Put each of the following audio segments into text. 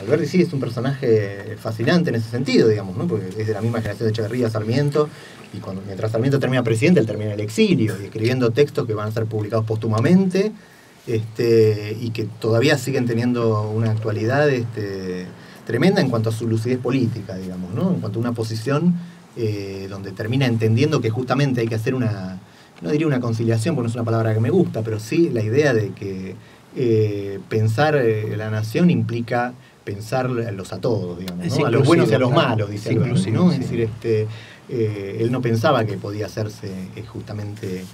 Alberti sí es un personaje fascinante en ese sentido, digamos, ¿no? Porque es de la misma generación de Echeverría, Sarmiento, y mientras Sarmiento termina presidente, él termina en el exilio, y escribiendo textos que van a ser publicados póstumamente, y que todavía siguen teniendo una actualidad tremenda en cuanto a su lucidez política, digamos, ¿no? En cuanto a una posición donde termina entendiendo que justamente hay que hacer no diría una conciliación, porque no es una palabra que me gusta, pero sí la idea de que pensar la nación implica pensarlos a todos, digamos, ¿no? A los buenos y a los malos, dice Alberti, ¿no? Es decir, él no pensaba que podía hacerse justamente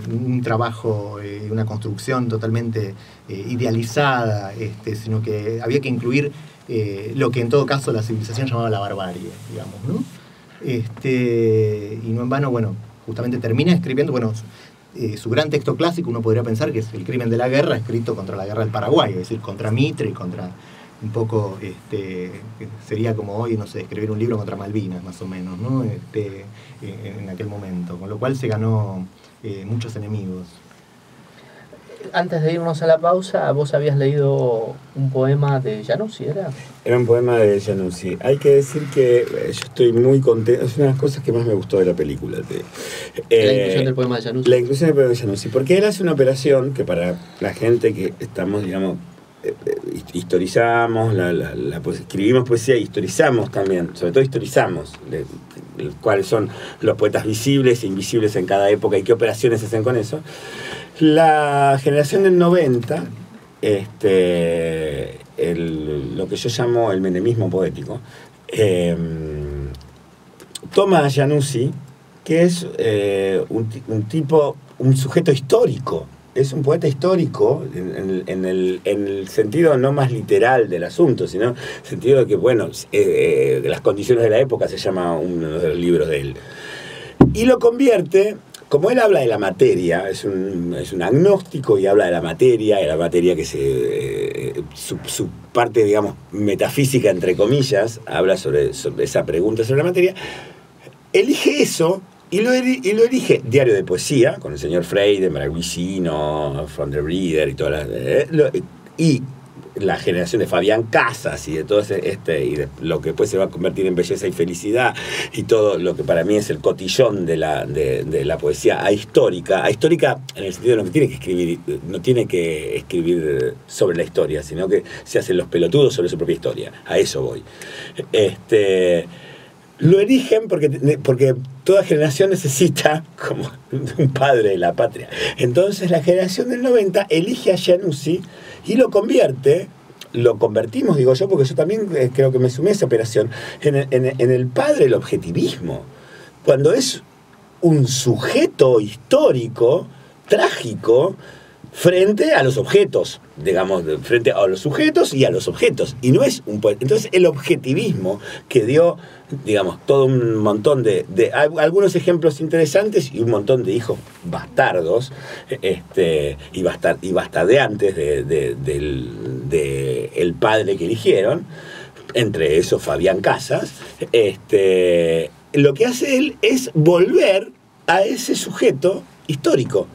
un trabajo, una construcción totalmente idealizada, sino que había que incluir lo que en todo caso la civilización llamaba la barbarie, digamos, ¿no? Y no en vano, bueno, justamente termina escribiendo, bueno, su gran texto clásico, uno podría pensar que es El crimen de la guerra, escrito contra la guerra del Paraguay, es decir, contra Mitre y contra un poco, sería como hoy, no sé, escribir un libro contra Malvinas, más o menos, ¿no? En aquel momento, con lo cual se ganó muchos enemigos. Antes de irnos a la pausa, vos habías leído un poema de Januzzi, ¿era? Era un poema de Januzzi. Hay que decir que yo estoy muy contento. Es una de las cosas que más me gustó de la película. La inclusión del poema de Januzzi. La inclusión del poema de Januzzi. Porque él hace una operación que para la gente que estamos, digamos, historizamos, escribimos poesía, historizamos también, sobre todo historizamos cuáles son los poetas visibles e invisibles en cada época y qué operaciones se hacen con eso. La generación del 90, lo que yo llamo el menemismo poético, toma a Januzzi, que es un sujeto histórico. Es un poeta histórico en el sentido no más literal del asunto, sino en el sentido de que, bueno, las condiciones de la época se llama uno de los libros de él. Y lo convierte, como él habla de la materia, es un agnóstico y habla de la materia que su parte, digamos, metafísica, entre comillas, habla sobre esa pregunta sobre la materia, elige eso. Y lo elige Diario de Poesía, con el señor Freire, Maragüisino, From the Reader y todas y la generación de Fabián Casas y de todo y de lo que después se va a convertir en Belleza y Felicidad y todo lo que para mí es el cotillón de la poesía ahistórica en el sentido de lo que tiene que escribir, no tiene que escribir sobre la historia, sino que se hacen los pelotudos sobre su propia historia. A eso voy. Lo eligen porque toda generación necesita como un padre de la patria. Entonces la generación del 90 elige a Januzzi y lo convertimos, digo yo, porque yo también creo que me sumé a esa operación, en el padre del objetivismo. Cuando es un sujeto histórico, trágico, frente a los objetos, digamos, frente a los sujetos y a los objetos, y no es un poeta. Entonces el objetivismo que dio, digamos, todo un montón de algunos ejemplos interesantes y un montón de hijos bastardos, y bastardeantes de el padre que eligieron, entre esos Fabián Casas, lo que hace él es volver a ese sujeto histórico.